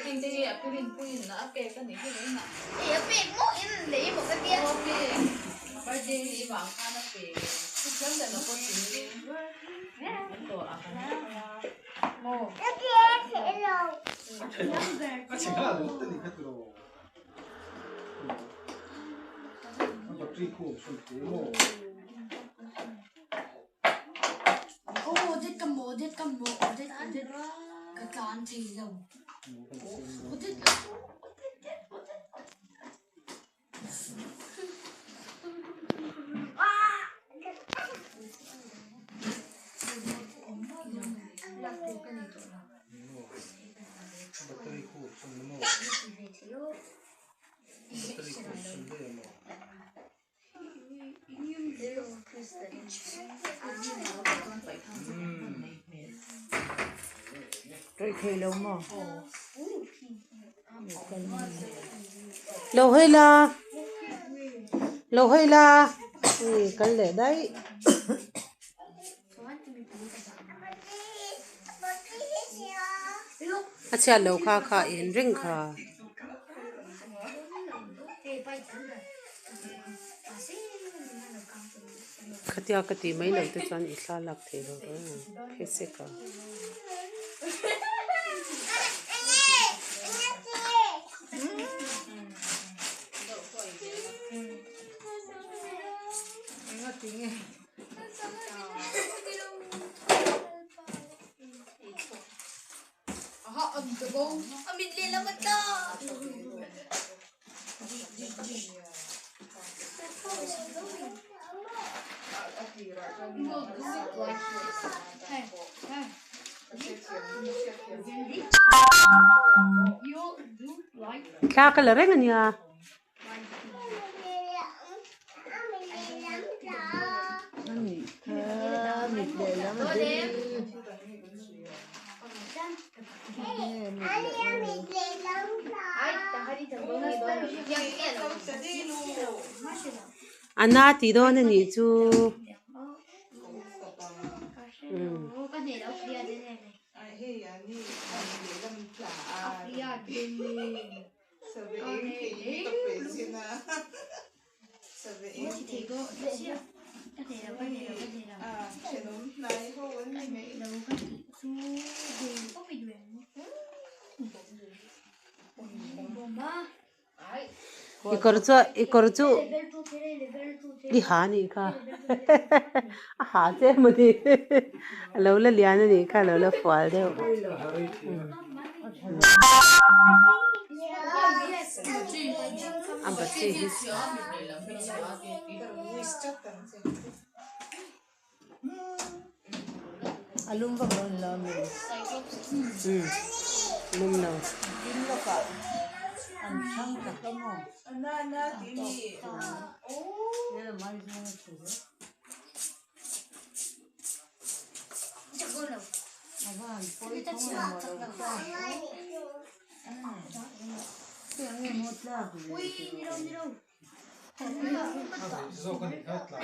anh đi à pin pin nó cái này cái đấy mà thì pin mỗi in lấy một cái tiền bây giờ đi vào ăn nó cái cái là nó có gì đồ à mồ có chỉ là lúc tự nhiên cái đồ nó có tri khu sụt thế mồ Dit cái con gì rồi rồi khi lâu mà lâu hay là cái lẽ đấy अच्छा lâu khá in ring khá khtia kati mai lo te chuan i thla lak the lo phese ka mình lên là mất đó kha ka la reng ania Anna ti do na ni chu cái này đâu kia thế này ikorchu di hani kha ha che mudi lo la liana ni kha lo la fal de am ba che his alum ba ron la mi lum no din lo ka an chang ka ka mo na tí mi ne la mai zo chu avan poi thong mo lo ka cái này một là ui đi đâu zo kan ik het